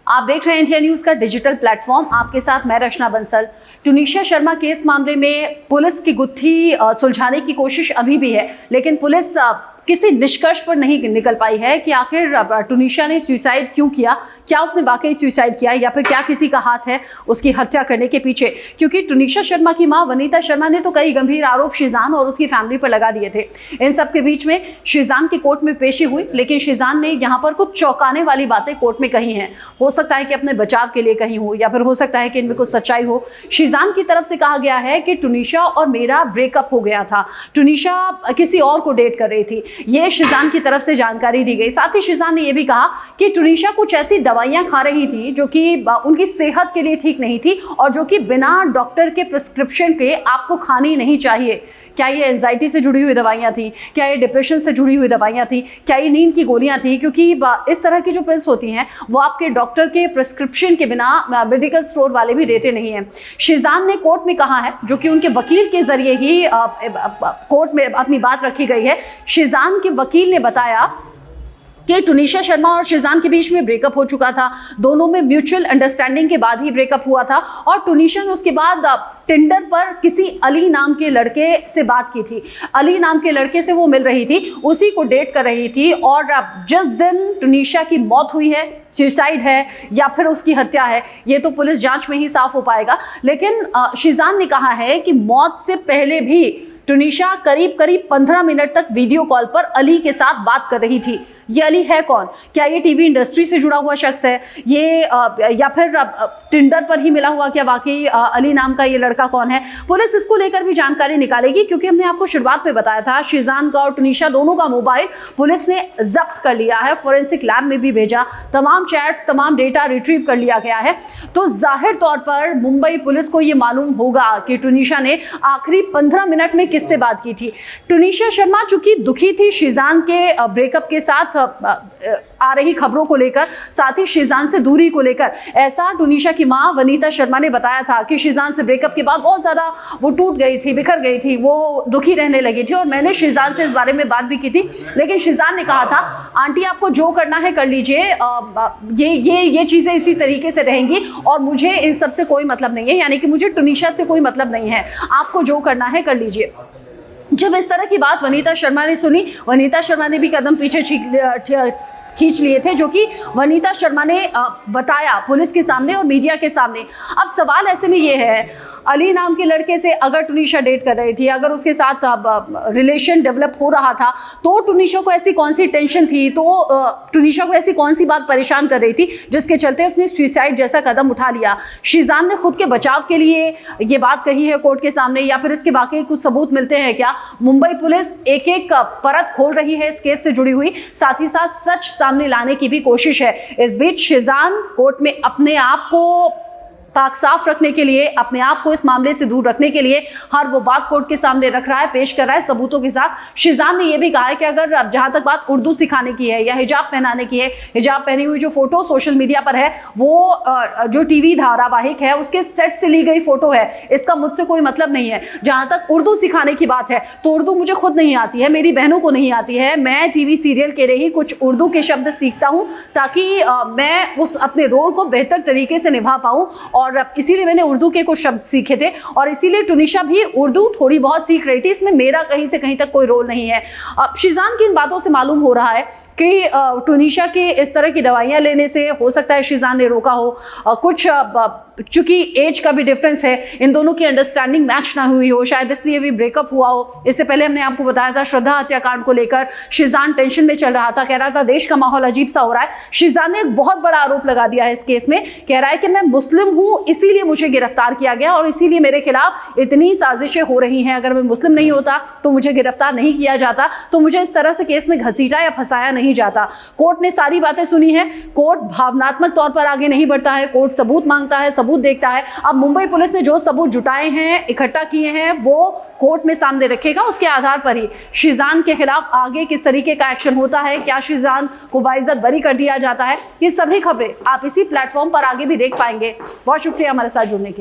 आप देख रहे हैं इंडिया न्यूज का डिजिटल प्लेटफॉर्म। आपके साथ मैं रचना बंसल। टुनीशा शर्मा केस मामले में पुलिस की गुत्थी सुलझाने की कोशिश अभी भी है, लेकिन पुलिस किसी निष्कर्ष पर नहीं निकल पाई है कि आखिर टुनीशा ने सुसाइड क्यों किया, क्या उसने वाकई सुसाइड किया या फिर क्या किसी का हाथ है उसकी हत्या करने के पीछे। क्योंकि टुनीशा शर्मा की मां वनीता शर्मा ने तो कई गंभीर आरोप शिजान और उसकी फैमिली पर लगा दिए थे। इन सब के बीच में शिजान की कोर्ट में पेशी हुई, लेकिन शिजान ने यहाँ पर कुछ चौंकाने वाली बातें कोर्ट में कही हैं। हो सकता है कि अपने बचाव के लिए कही हो या फिर हो सकता है कि इनमें कुछ सच्चाई हो। शिजान की तरफ से कहा गया है कि टुनीशा और मेरा ब्रेकअप हो गया था, टुनीशा किसी और को डेट कर रही थी, ये शिजान की तरफ से जानकारी दी गई। साथ ही शिजान ने यह भी कहा कि टुनीशा कुछ ऐसी दवाइयां खा रही थी जो कि उनकी सेहत के लिए ठीक नहीं थी और जो कि बिना डॉक्टर के प्रिस्क्रिप्शन के आपको खानी नहीं चाहिए। क्या ये एंजाइटी से जुड़ी हुई दवाइयां थी, क्या ये डिप्रेशन से जुड़ी हुई दवाइयां थी, क्या ये नींद की गोलियां थी? क्योंकि इस तरह की जो पिल्स होती हैं वो आपके डॉक्टर के प्रिस्क्रिप्शन के बिना मेडिकल स्टोर वाले भी देते नहीं हैं। शिजान ने कोर्ट में कहा है, जो कि उनके वकील के जरिए ही कोर्ट में अपनी बात रखी गई है। शिजान के वकील ने बताया कि टुनीशा शर्मा और शिजान के बीच में ब्रेकअप हो चुका था, दोनों में म्यूचुअल अंडरस्टैंडिंग के बाद ही ब्रेकअप हुआ था और टुनीशा ने उसके बाद टिंडर पर किसी अली नाम के लड़के से बात की थी। अली नाम के लड़के से वो मिल रही थी, उसी को डेट कर रही थी और जिस दिन टुनीशा की मौत हुई है, सुसाइड है या फिर उसकी हत्या है, ये तो पुलिस जांच में ही साफ हो पाएगा। लेकिन शिजान ने कहा है कि मौत से पहले भी टुनीशा करीब 15 मिनट तक वीडियो कॉल पर अली के साथ बात कर रही थी। ये अली है कौन? क्या ये टीवी इंडस्ट्री से जुड़ा हुआ शख्स है ये या फिर टिंडर पर ही मिला हुआ? क्या वाकई अली नाम का ये लड़का कौन है? पुलिस इसको लेकर भी जानकारी निकालेगी, क्योंकि हमने आपको शुरुआत में बताया था शिजान का और टुनीशा दोनों का मोबाइल पुलिस ने जब्त कर लिया है, फोरेंसिक लैब में भी भेजा, तमाम चैट्स, तमाम डेटा रिट्रीव कर लिया गया है। तो जाहिर तौर पर मुंबई पुलिस को ये मालूम होगा कि टुनीशा ने आखिरी 15 मिनट में किससे बात की थी। टुनीशा शर्मा चूंकि दुखी थी शिजान के ब्रेकअप के साथ आ रही खबरों को लेकर, साथ ही शिजान से दूरी को लेकर, ऐसा टुनीशा की मां वनीता शर्मा ने बताया था कि शिजान से ब्रेकअप के बाद बहुत ज़्यादा वो टूट गई थी, बिखर गई थी, वो दुखी रहने लगी थी और मैंने शिजान से इस बारे में बात भी की थी। लेकिन शिजान ने कहा था, आंटी आपको जो करना है कर लीजिए, ये चीज़ें इसी तरीके से रहेंगी और मुझे इन सब से कोई मतलब नहीं है, यानी कि मुझे टुनीशा से कोई मतलब नहीं है, आपको जो करना है कर लीजिए। जब इस तरह की बात वनीता शर्मा ने सुनी, वनीता शर्मा ने भी कदम पीछे खींच लिए थे, जो कि वनीता शर्मा ने बताया पुलिस के सामने और मीडिया के सामने। अब सवाल ऐसे में ये है, अली नाम के लड़के से अगर टुनीशा डेट कर रही थी, अगर उसके साथ रिलेशन डेवलप हो रहा था, तो टुनीशा को ऐसी कौन सी टेंशन थी, तो टुनीशा को ऐसी कौन सी बात परेशान कर रही थी जिसके चलते उसने सुसाइड जैसा कदम उठा लिया? शिजान ने खुद के बचाव के लिए ये बात कही है कोर्ट के सामने, या फिर इसके वाकई कुछ सबूत मिलते हैं क्या? मुंबई पुलिस एक एक परत खोल रही है इस केस से जुड़ी हुई, साथ ही साथ सच सामने लाने की भी कोशिश है। इस बीच शिजान कोर्ट में अपने आप को पाक साफ रखने के लिए, अपने आप को इस मामले से दूर रखने के लिए हर वो बात कोर्ट के सामने रख रहा है, पेश कर रहा है सबूतों के साथ। शिजान ने यह भी कहा है कि अगर जहां तक बात उर्दू सिखाने की है या हिजाब पहनाने की है, हिजाब पहनी हुई जो फोटो सोशल मीडिया पर है वो जो टीवी धारावाहिक है उसके सेट से ली गई फोटो है, इसका मुझसे कोई मतलब नहीं है। जहां तक उर्दू सिखाने की बात है तो उर्दू मुझे खुद नहीं आती है, मेरी बहनों को नहीं आती है, मैं टीवी सीरियल के लिए ही कुछ उर्दू के शब्द सीखता हूं ताकि मैं उस अपने रोल को बेहतर तरीके से निभा पाऊं और इसीलिए मैंने उर्दू के कुछ शब्द सीखे थे और इसीलिए टुनीशा भी उर्दू थोड़ी बहुत सीख रही थी, इसमें मेरा कहीं से कहीं तक कोई रोल नहीं है। शिजान की इन बातों से मालूम हो रहा है कि टुनीशा के इस तरह की दवाइयां लेने से हो सकता है शिजान ने रोका हो, कुछ चूंकि एज का भी डिफरेंस है, इन दोनों की अंडरस्टैंडिंग मैच ना हुई हो, शायद इसलिए भी ब्रेकअप हुआ हो। इससे पहले हमने आपको बताया था श्रद्धा हत्याकांड को लेकर शिजान टेंशन में चल रहा था, कह रहा था देश का माहौल अजीब सा हो रहा है। शिजान ने एक बहुत बड़ा आरोप लगा दिया है इस केस में, कह रहा है कि मैं मुस्लिम हूं इसीलिए मुझे गिरफ्तार किया गया और इसीलिए मेरे खिलाफ इतनी साजिशें हो रही हैं, अगर मैं मुस्लिम नहीं होता तो मुझे गिरफ्तार नहीं किया जाता, तो मुझे इस तरह से केस में घसीटा या फंसाया नहीं जाता। कोर्ट ने सारी बातें सुनी हैं, कोर्ट भावनात्मक तौर पर आगे नहीं बढ़ता है, कोर्ट सबूत मांगता है, सबूत देखता है। अब मुंबई पुलिस ने जो सबूत जुटाए हैं, इकट्ठा किए हैं, वो कोर्ट में सामने रखेगा, उसके आधार पर ही शिजान के खिलाफ आगे किस तरीके का एक्शन होता है, क्या शिजान को बाइज्जत बरी कर दिया जाता है, ये सभी खबरें आप इसी प्लेटफॉर्म पर आगे भी देख पाएंगे। बहुत शुक्रिया हमारे साथ जुड़ने के लिए।